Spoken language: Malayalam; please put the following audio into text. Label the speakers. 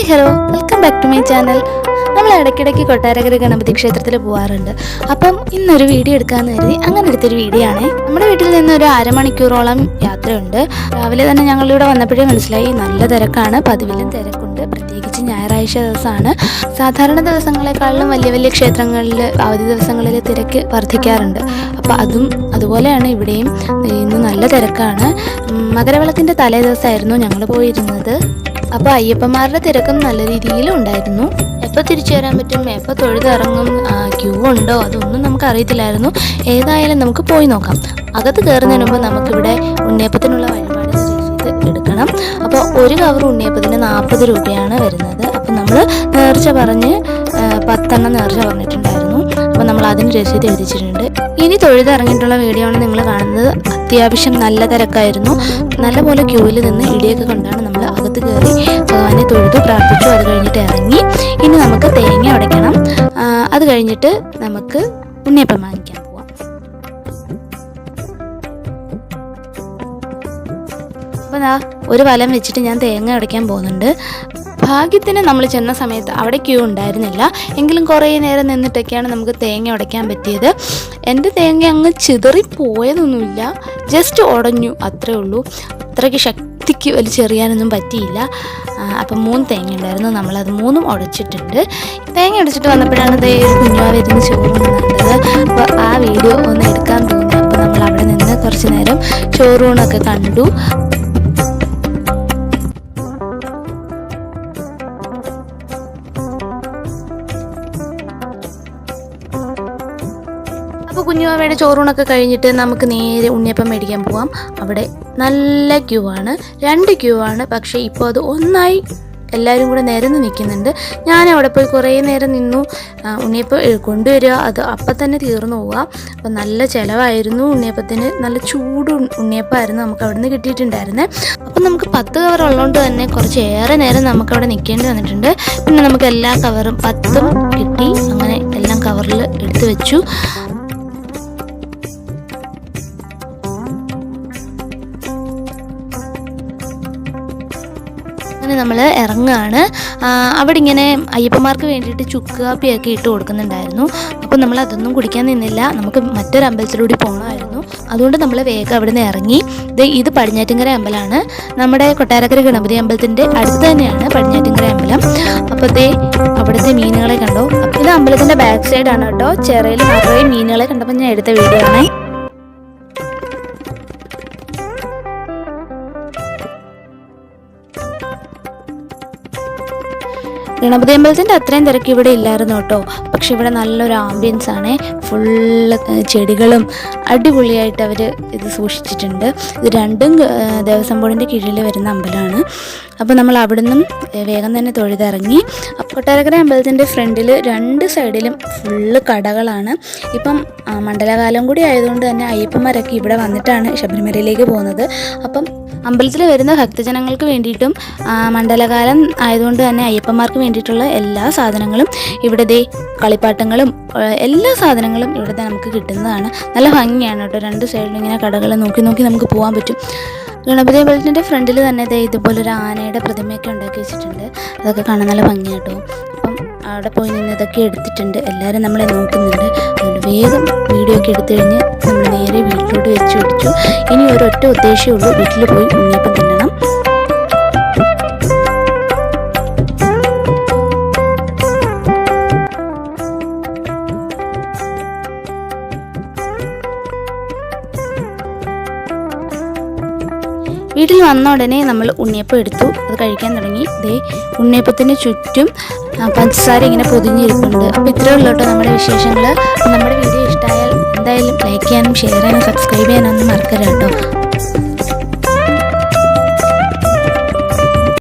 Speaker 1: Hello, welcome back to my channel. നമ്മൾ ഇടയ്ക്കിടയ്ക്ക് കൊട്ടാരക്കര ഗണപതി ക്ഷേത്രത്തിൽ പോകാറുണ്ട്. അപ്പം ഇന്നൊരു വീഡിയോ എടുക്കാമെന്ന് കരുതി അങ്ങനെ എടുത്തൊരു വീഡിയോ ആണ്. നമ്മുടെ വീട്ടിൽ നിന്ന് ഒരു അരമണിക്കൂറോളം യാത്രയുണ്ട്. രാവിലെ തന്നെ ഞങ്ങളിവിടെ വന്നപ്പോഴേ മനസ്സിലായി നല്ല തിരക്കാണ്, പതിവിലും തിരക്കുണ്ട്. പ്രത്യേകിച്ച് ഞായറാഴ്ച ദിവസമാണ്. സാധാരണ ദിവസങ്ങളെക്കാളും വലിയ വലിയ ക്ഷേത്രങ്ങളിൽ അവധി ദിവസങ്ങളിൽ തിരക്ക് വർദ്ധിക്കാറുണ്ട്. അപ്പോൾ അതുപോലെയാണ് ഇവിടെയും. ഇന്ന് നല്ല തിരക്കാണ്. മകരവിളക്കിൻ്റെ തലേ ദിവസമായിരുന്നു ഞങ്ങൾ പോയിരുന്നത്. അപ്പോൾ അയ്യപ്പന്മാരുടെ തിരക്കും നല്ല രീതിയിലും ഉണ്ടായിരുന്നു. എപ്പോൾ തിരിച്ചു വരാൻ പറ്റും, എപ്പോൾ തൊഴുതിറങ്ങും, ക്യൂ ഉണ്ടോ, അതൊന്നും നമുക്ക് അറിയത്തില്ലായിരുന്നു. ഏതായാലും നമുക്ക് പോയി നോക്കാം. അകത്ത് കയറുന്നതിന് മുമ്പ് നമുക്കിവിടെ ഉണ്ണിയപ്പത്തിനുള്ള വഴിപാട് രസീത് എടുക്കണം. അപ്പോൾ ഒരു കവർ ഉണ്ണിയപ്പത്തിന് 40 രൂപയാണ് വരുന്നത്. അപ്പോൾ നമ്മൾ നേർച്ച പറഞ്ഞ് 10 എണ്ണം നേർച്ച പറഞ്ഞിട്ടുണ്ടായിരുന്നു. അപ്പോൾ നമ്മൾ അതിന് രസീത് എഴുതിച്ചിട്ടുണ്ട്. ഇനി തൊഴുതിറങ്ങിയിട്ടുള്ള വീഡിയോ ആണ് നിങ്ങൾ കാണുന്നത്. അത്യാവശ്യം നല്ല തിരക്കായിരുന്നു. നല്ലപോലെ ക്യൂവിൽ നിന്ന് ഇടിയൊക്കെ കൊണ്ടാണ് നമ്മൾ അകത്ത് കയറി ഭഗവാനെ തൊഴുതു പ്രാർത്ഥിച്ചു. അത് കഴിഞ്ഞിട്ട് ഇറങ്ങി. ഇനി നമുക്ക് തേങ്ങ ഉടയ്ക്കണം. അത് കഴിഞ്ഞിട്ട് നമുക്ക് ഉണ്ണിയപ്പം വാങ്ങിക്കാൻ പോവാം. അപ്പോൾ ഒരു വലം വെച്ചിട്ട് ഞാൻ തേങ്ങ ഉടയ്ക്കാൻ പോകുന്നുണ്ട്. ഭാഗ്യത്തിന് നമ്മൾ ചെന്ന സമയത്ത് അവിടെ ക്യൂ ഉണ്ടായിരുന്നില്ല. എങ്കിലും കുറേ നേരം നിന്നിട്ടൊക്കെയാണ് നമുക്ക് തേങ്ങ ഉടയ്ക്കാൻ പറ്റിയത്. എൻ്റെ തേങ്ങ അങ്ങ് ചിതറിപ്പോയതൊന്നുമില്ല, ജസ്റ്റ് ഉടഞ്ഞു, അത്രേ ഉള്ളൂ. അത്രയ്ക്ക് ശക്തിക്ക് വലിച്ചെറിയാനൊന്നും പറ്റിയില്ല. അപ്പം 3 തേങ്ങ ഉണ്ടായിരുന്നു. നമ്മളത് 3ഉം ഉടച്ചിട്ടുണ്ട്. തേങ്ങ ഉടച്ചിട്ട് വന്നപ്പോഴാണ് കുഞ്ഞുവാവ് ഇരുന്ന് ചോറുണ്ണുന്നത്. അപ്പോൾ ആ വീഡിയോ ഒന്ന് എടുക്കാൻ തോന്നി. അപ്പോൾ നമ്മൾ അവിടെ നിന്ന് കുറച്ച് നേരം ചോറൂണൊക്കെ കണ്ടു. അപ്പോൾ കുഞ്ഞുവാവയുടെ ചോറൂണൊക്കെ കഴിഞ്ഞിട്ട് നമുക്ക് നേരെ ഉണ്ണിയപ്പം മേടിക്കാൻ പോവാം. അവിടെ നല്ല ക്യൂ ആണ്, 2 ക്യൂ ആണ്. പക്ഷേ ഇപ്പോൾ അത് ഒന്നായി എല്ലാവരും കൂടെ നിരന്ന് നിൽക്കുന്നുണ്ട്. ഞാൻ അവിടെ പോയി കുറേ നേരം നിന്നു. ഉണ്ണിയപ്പം കൊണ്ടുവരിക, അത് അപ്പം തന്നെ തീർന്നു പോവുക. അപ്പം നല്ല ചിലവായിരുന്നു ഉണ്ണിയപ്പത്തിന്. നല്ല ചൂട് ഉണ്ണിയപ്പമായിരുന്നു നമുക്ക് അവിടെ നിന്ന് കിട്ടിയിട്ടുണ്ടായിരുന്നത്. അപ്പം നമുക്ക് 10 കവർ ഉള്ളതുകൊണ്ട് തന്നെ കുറച്ചേറെ നേരം നമുക്കവിടെ നിൽക്കേണ്ടി വന്നിട്ടുണ്ട്. പിന്നെ നമുക്ക് എല്ലാ കവറും 10ഉം കിട്ടി. അങ്ങനെ എല്ലാം കവറിൽ എടുത്ത് വെച്ചു. അങ്ങനെ നമ്മൾ ഇറങ്ങുകയാണ്. അവിടെ ഇങ്ങനെ അയ്യപ്പന്മാർക്ക് വേണ്ടിയിട്ട് ചുക്ക് കാപ്പിയൊക്കെ ഇട്ട് കൊടുക്കുന്നുണ്ടായിരുന്നു. അപ്പോൾ നമ്മൾ അതൊന്നും കുടിക്കാൻ നിന്നില്ല. നമുക്ക് മറ്റൊരു അമ്പലത്തിലൂടെ പോകണമായിരുന്നു. അതുകൊണ്ട് നമ്മൾ വേഗം അവിടെ നിന്ന് ഇറങ്ങി. ഇത് പടിഞ്ഞാറ്റിൻകര അമ്പലമാണ്. നമ്മുടെ കൊട്ടാരക്കര ഗണപതി അമ്പലത്തിൻ്റെ അടുത്ത് തന്നെയാണ് പടിഞ്ഞാറ്റിൻകര അമ്പലം. അപ്പോൾ അവിടുത്തെ മീനുകളെ കണ്ടോ. ഇത് അമ്പലത്തിൻ്റെ ബാക്ക് സൈഡാണ് കേട്ടോ. ചിറയിൽ നിറയെ മീനുകളെ കണ്ടപ്പോൾ ഞാൻ എടുത്ത വീഡിയോ ആണ്. ഗണപതി അമ്പലത്തിൻ്റെ അത്രയും തിരക്ക് ഇവിടെ ഇല്ലായിരുന്നു കേട്ടോ. പക്ഷെ ഇവിടെ നല്ലൊരു ആംബിയൻസ് ആണ്. ഫുള്ള് ചെടികളും അടിപൊളിയായിട്ട് അവർ ഇത് സൂക്ഷിച്ചിട്ടുണ്ട്. ഇത് 2ഉം ദേവസ്വം ബോർഡിൻ്റെ കീഴിൽ വരുന്ന അമ്പലമാണ്. അപ്പോൾ നമ്മൾ അവിടെ നിന്നും വേഗം തന്നെ തൊഴുതിറങ്ങി. കൊട്ടാരക്കര അമ്പലത്തിൻ്റെ ഫ്രണ്ടിൽ 2 സൈഡിലും ഫുള്ള് കടകളാണ്. ഇപ്പം മണ്ഡലകാലം കൂടി ആയതുകൊണ്ട് തന്നെ അയ്യപ്പന്മാരൊക്കെ ഇവിടെ വന്നിട്ടാണ് ശബരിമലയിലേക്ക് പോകുന്നത്. അപ്പം അമ്പലത്തിൽ വരുന്ന ഭക്തജനങ്ങൾക്ക് വേണ്ടിയിട്ടും മണ്ഡലകാലം ആയതുകൊണ്ട് തന്നെ അയ്യപ്പന്മാർക്ക് വേണ്ടിയിട്ടുള്ള എല്ലാ സാധനങ്ങളും ഇവിടെ കളിപ്പാട്ടങ്ങളും എല്ലാ സാധനങ്ങളും ഇവിടെ നമുക്ക് കിട്ടുന്നതാണ്. നല്ല ഭംഗിയാണ് കേട്ടോ. 2 സൈഡിലും ഇങ്ങനെ കടകൾ നോക്കി നോക്കി നമുക്ക് പോകാൻ പറ്റും. ഗണപതി അമ്പലത്തിൻ്റെ ഫ്രണ്ടിൽ തന്നെ ഇതുപോലൊരു ആനയുടെ പ്രതിമയൊക്കെ ഉണ്ടാക്കി വെച്ചിട്ടുണ്ട്. അതൊക്കെ കാണാൻ നല്ല ഭംഗിയാട്ടോ. അപ്പം അവിടെ പോയി നിന്ന് ഇതൊക്കെ എടുത്തിട്ടുണ്ട്. എല്ലാവരും നമ്മളെ നോക്കുന്നുണ്ട്. അതുകൊണ്ട് വേഗം വീഡിയോ ഒക്കെ എടുത്തു കഴിഞ്ഞ് നമ്മൾ നേരെ വീട്ടിലോട്ട് വെച്ച് പിടിച്ചു. ഇനി ഒരൊറ്റ ഉദ്ദേശമേ ഉള്ളൂ, വീട്ടിൽ പോയി ഉണ്ണിയപ്പം തിന്നണം. വീട്ടിൽ വന്ന ഉടനെ നമ്മൾ ഉണ്ണിയപ്പം എടുത്തു, അത് കഴിക്കാൻ തുടങ്ങി. ഉണ്ണിയപ്പത്തിന് ചുറ്റും പഞ്ചസാര ഇങ്ങനെ പൊതിഞ്ഞിരിപ്പുണ്ട്. അപ്പോൾ ഇത്രയേ ഉള്ളൂ കേട്ടോ നമ്മുടെ വിശേഷങ്ങൾ. നമ്മുടെ വീഡിയോ ഇഷ്ടമായാൽ എന്തായാലും ലൈക്ക് ചെയ്യാനും ഷെയർ ചെയ്യാനും സബ്സ്ക്രൈബ് ചെയ്യാനൊന്നും മറക്കരുത് കേട്ടോ.